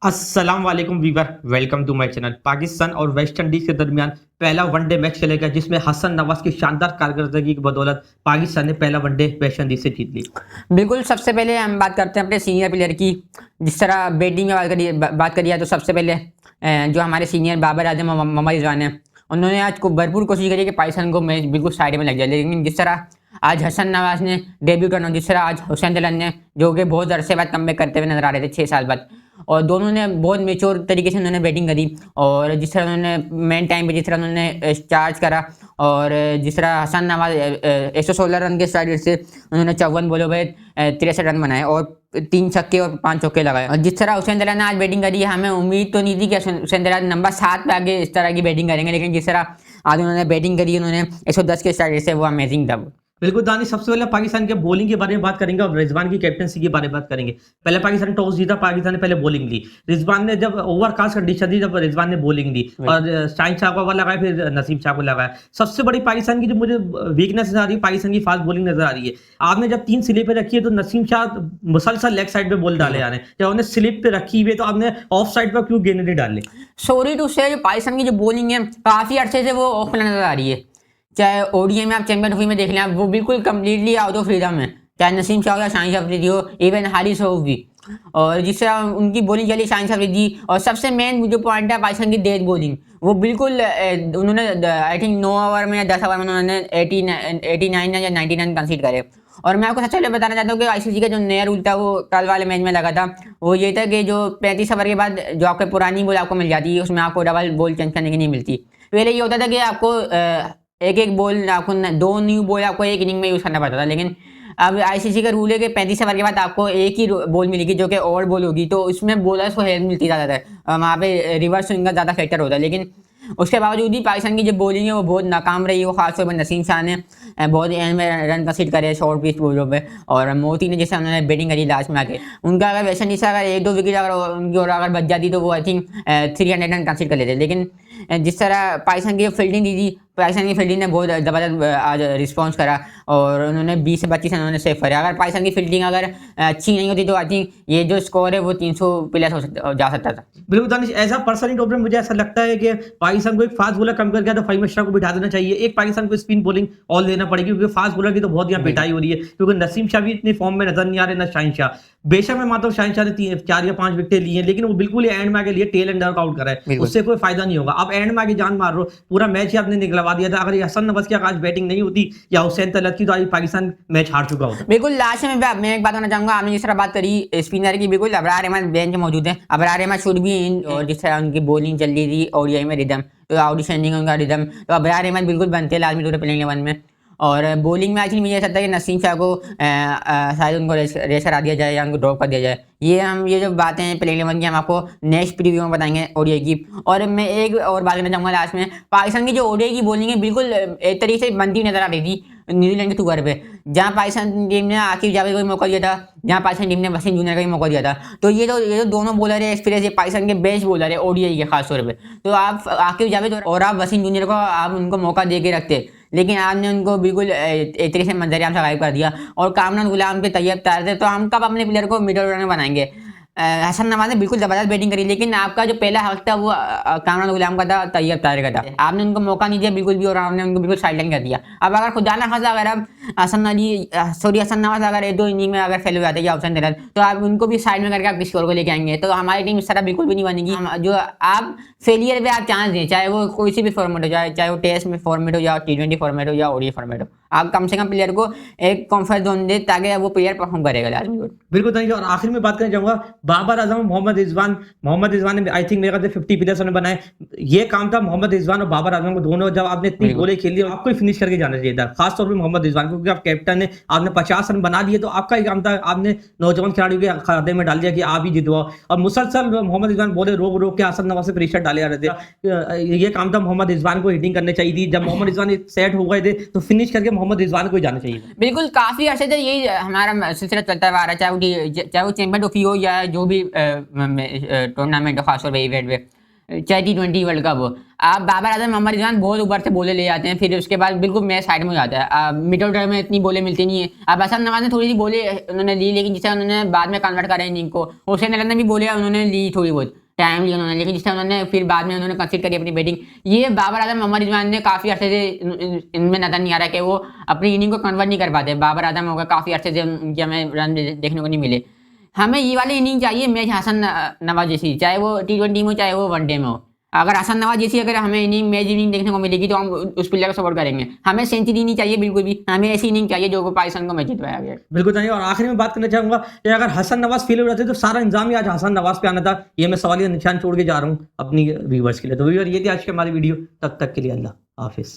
अस्सलाम वालेकुम viewer, welcome to my channel. Pakistan और वेस्ट इंडीज के दरमियान पहला वनडे मैच चलेगा जिसमें हसन नवाज की शानदार कारकर्दगी की बदौलत पाकिस्तान ने पहला वनडे वेस्ट इंडीज से जीत ली। बिल्कुल, सबसे पहले हम बात करते हैं अपने सीनियर प्लेयर की। जिस तरह बैटिंग में बात करी है तो सबसे पहले जो हमारे सीनियर बाबर आजम मोहम्मद रिजवान हैं, उन्होंने आज को भरपूर कोशिश करी कि पाकिस्तान को मैच बिल्कुल साइड में लग जाए। लेकिन जिस तरह आज हसन नवाज ने डेब्यू करना, जिस तरह आज हुसैन दलाल ने, जो कि बहुत अरसे बाद कमबैक करते हुए नजर आ रहे थे 6 साल बाद, और दोनों ने बहुत मेच्योर तरीके से उन्होंने बैटिंग करी। और जिस तरह उन्होंने मेन टाइम पे जिस तरह उन्होंने चार्ज करा, और जिस तरह हसन नवाज 116 रन के टारगेट से उन्होंने 54 बॉलों पर 63 रन बनाए और 3 छक्के और 5 चौके लगाए। और जिस तरह हुसैन दलाल ने आज बैटिंग करी, हमें उम्मीद तो नहीं थी कि हुसैन दलाल नंबर 7 पे आगे इस तरह की बैटिंग करेंगे, लेकिन जिस तरह आज उन्होंने बैटिंग करी, उन्होंने 110 के टारगेट से, वो अमेजिंग था। बिल्कुल दानिश, सबसे पहले पाकिस्तान के बॉलिंग के बारे में बात करेंगे और रिजवान की कैप्टनसी के बारे में बात करेंगे। पहले पाकिस्तान ने टॉस जीता, पाकिस्तान ने पहले बॉलिंग ली। रिजवान ने जब ओवरकास्ट कंडीशन थी, जब रिजवान ने बॉलिंग दी और शाहिन शाह को लगाया, फिर नसीम शाह को लगाया। सबसे बड़ी पाकिस्तान की जो मुझे वीकनेस नजर आ रही है, पाकिस्तान की फास्ट बॉलिंग नजर आ रही है। आपने जब 3 स्लिप पे रखी है तो नसीम शाह मुसलसल लेग साइड पे बॉल डाले जा रहे हैं। जब उन्हें स्लिप पे रखी हुई है तो आपने ऑफ साइड पर क्यों गेंद नहीं डाले? सॉरी टू से, जो पाकिस्तान की जो बॉलिंग है काफ़ी अरसे से वो ऑफ नजर आ रही है। चाहे ओडीआई में आप चैंपियन ट्रॉफी में देख लें, आप वो बिल्कुल कंप्लीटली आउट ऑफ रिदम है। चाहे नसीम शाह हो या शाहिन शाह अफरीदी हो, इवन हारिस रऊफ भी। और जिस तरह उनकी बॉलिंग चली शाहिन शाह अफरीदी, और सबसे मेन जो पॉइंट है पाकिस्तान की डेथ बॉलिंग, वो बिल्कुल उन्होंने आई थिंक 9 ओवर में या 10 ओवर में उन्होंने 89 या 90 रन कंसीड करे। और मैं आपको सबसे पहले बताना चाहता हूँ कि आईसीसी का जो नया रूल था वो कल वाले मैच में लगा था, वो ये था कि जो 35 ओवर के बाद जो आपके पुरानी बॉल आपको मिल जाती है, उसमें आपको डबल बॉल चेंज करने की नहीं मिलती। पहले ये होता था कि आपको एक एक बॉल, आपको 2 न्यू बॉल आपको एक इनिंग में यूज़ करना पड़ता था। लेकिन अब आईसीसी का रूल है कि 35 ओवर के बाद आपको एक ही बॉल मिलेगी, जो कि ओवर बॉल होगी, तो उसमें बॉलर्स को हेल्प मिलती ज़्यादातर, वहाँ पे रिवर्स स्विंग का ज़्यादा फैक्टर होता है। लेकिन उसके बावजूद भी पाकिस्तान की जो बॉलिंग है वो बहुत नाकाम रही। वो खासतौर पर नसीम शाह ने बहुत एंड में रन कंसीड करे शॉर्ट पिच बॉलों पे, और मोती ने जैसे उन्होंने बैटिंग करी लास्ट में आके, उनका अगर वैसे नहीं से अगर 1-2 विकेट अगर उनकी और अगर बच जाती तो वो आई थिंक 300 रन कंसीड कर लेते। लेकिन जिस तरह पाकिस्तान की फील्डिंग दी थी, पाकिस्तान की फील्डिंग ने बहुत ज़बरदस्त आज रिस्पॉन्स करा, और उन्होंने 20 से 25 रन उन्होंने सेव करे। अगर पाकिस्तान की फील्डिंग अगर अच्छी नहीं होती तो आई थिंक ये जो स्कोर है वो 300 प्लस जा सकता था। बिल्कुल दानिश, ऐसा पर्सनली टॉप पे मुझे ऐसा लगता है कि पाकिस्तान को एक फास्ट बॉलर कम कर गया तो फहीम अशरफ को बिठा देना चाहिए। एक पाकिस्तान को स्पिन बॉलिंग ऑल देना पड़ेगी, क्योंकि फास्ट बॉलर की तो बहुत यहाँ पिटाई हो रही है, क्योंकि नसीम शाह भी इतनी फॉर्म में नजर नहीं आ रहे, ना शाहिन शाह। बेशक मैं मानता हूँ शाहिन शाह ने 4 या 5 विकेट ली हैं, लेकिन वो बिल्कुल ही एंड में आके लिए टेल एंडर आउट करा है, उससे कोई फायदा नहीं होगा। अब एंड में आके जान मार रहे हो, पूरा मैच ही आपने निकलवा दिया था। अगर ये हसन नवाज की आज बैटिंग नहीं होती या हुसैन तलत की, तो आज पाकिस्तान मैच हार चुका होता। बिल्कुल, लास्ट में मैं एक बात करना चाहूंगा। आपने जिस तरह बात करी स्पिनर की, बिल्कुल अबरार अहमद बेंच मौजूद है, अबरार अहमद शुड भी इन, और जिस तरह उनकी बॉलिंग चल रही थी ओडीआई में रिदम, तो आउटस्टैंडिंग उनका रिदम, तो अबरार अहमद बिल्कुल बनते हैं लाजमी तौर पर प्लेइंग 11 में। और बॉलिंग में एक्चुअली मुझे ऐसा लगता है कि नसीम शाह को शायद उनको रेस करा दिया जाए या उनको ड्रॉप कर दिया जाए। ये जो बातें हैं प्लेइंग 11 की, हम आपको नेक्स्ट प्रीव्यू में बताएंगे ओडीआई की। और मैं एक और बात करना चाहूँगा लास्ट में, पाकिस्तान की जो ओडीआई की बॉलिंग है बिल्कुल एक तरीके से बनती नजर आ रही थी न्यूजीलैंड के टूर पे, जहाँ पाकिस्तान टीम ने आकिब जावेद को भी मौका दिया था, जहाँ पाकिस्तान टीम ने वसीम जूनियर को भी मौका दिया था। तो ये जो दोनों बॉलर है एक्सपीरियंस है, पाकिस्तान के बेस्ट बॉलर है ओडीआई के खासतौर पे। तो आप आकिब जावेद और आप वसीम जूनियर को आप उनको मौका दे के रखते, लेकिन आपने उनको बिल्कुल एक तरीके से मंजर-ए-आम से गायब कर दिया। और कामरान गुलाम पे तैयब तार थे, तो हम कब अपने प्लेयर को मिडल ऑर्डर में बनाएंगे? हसन नवाज ने बिल्कुल ज़बरदस्त बैटिंग करी, लेकिन आपका जो पहला हक था वो कामरान गुलाम का था, तैयब तार का था। आपने उनको मौका नहीं दिया बिल्कुल भी, और आपने उनको बिल्कुल साइडलाइन कर दिया। अब अगर खुदा ना खासा अगर आप हसन नवाज अगर 1-2 इनिंग में अगर फेल हो जाते या हुसैन दलाल, तो आप उनको भी साइड में करके आप किसी और को लेके आएंगे, तो हमारी टीम इस तरह बिल्कुल भी नहीं बनेगी। जो आप फेलियर पे आप चांस दें, चाहे वो कोई सी भी फॉर्मेट हो जाए, चाहे वो टेस्ट में फॉर्मेट हो या T20 फॉर्मेट हो या ओडीआई फॉर्मेट हो, आप कम से कम प्लेयर को एक कॉन्फिडेंस जोन दे ताकि वो प्लेयर परफॉर्म करेगा लाजमी। बिल्कुल दानिश, और आखिर में बात करना चाहूंगा बाबर आजम, मोहम्मद रिजवान ने आई थिंक मेरे ख्याल से 50 प्लस उन्होंने बनाए। ये काम था मोहम्मद रिजवान और बाबर आजम को, दोनों जब आपने इतनी गोले खेली आपको ही फिनिश करके जाना चाहिए था, खासतौर पर मोहम्मद रिजवान को, क्योंकि आप कैप्टन है, आपने 50 रन बना दिए, तो आपका ही काम था, आपने नौजवान खिलाड़ियों के खाते में डाल दिया कि आप ही जितवाओ। और मुसलसल मोहम्मद रिजवान बोले रोक रोक के हसन नवाज से प्रेशर डाले जा रहे थे। ये काम था मोहम्मद रिजवान को हिटिंग करनी चाहिए थी। जब मोहम्मद रिजवान सेट हो गए थे तो फिनिश करके मोहम्मद रिजवान को ही जाना चाहिए। बिल्कुल, काफ़ी अर्से से यही हमारा सिलसिला चलता हुआ आ रहा है, चाहे वो चैंपियन ट्रॉफी हो या जो भी टूर्नामेंट हो, खासतौर पर इवेंट पे। चाहे T20 वर्ल्ड कप हो। अब बाबर आजम, मोहम्मद रिजवान बहुत ऊपर से बोले ले जाते हैं, फिर उसके बाद बिल्कुल मैच साइड में हो जाता है। मिड ऑर्डर में इतनी बोले मिलती नहीं है। अब हसन नवाज ने थोड़ी सी बोले उन्होंने ली, लेकिन जिससे उन्होंने बाद में कन्वर्ट करा इनिंग को। हुसैन अली ने भी बोले उन्होंने ली थोड़ी बहुत टाइम लिया उन्होंने, लेकिन जिससे उन्होंने फिर बाद में उन्होंने कंसीड करी अपनी बैटिंग। ये बाबर आजम, मोहम्मद रिजवान ने काफ़ी अर्से से इनमें नजर नहीं आ रहा कि वो अपनी इनिंग को कन्वर्ट नहीं कर पाते। बाबर आजम होगा काफ़ी अर्से से उनके हमें रन देखने को नहीं मिले। हमें ये वाली इनिंग चाहिए मैच हसन नवाज जैसी, चाहे वो T20 में हो चाहे वो वनडे में हो। अगर हसन नवाज जैसी अगर हमें इनिंग मैच इनिंग देखने को मिलेगी तो हम उस प्लेयर को सपोर्ट करेंगे। हमें सेंचुरी नहीं चाहिए बिल्कुल भी, हमें ऐसी इनिंग चाहिए जो पाकिस्तान को मैच जितवाया गया। बिल्कुल चाहिए। और आखिरी में बात करना चाहूंगा कि अगर हसन नवाज फेल हो जाते तो सारा इंजाम ही आज हसन नवाज पे आना था। ये मैं सवालिया निशान छोड़ के जा रहा हूँ अपनी व्यूवर्स के लिए। तो व्यूअर ये थी आज की हमारी वीडियो, तब तक के लिए अल्लाह हाफिज।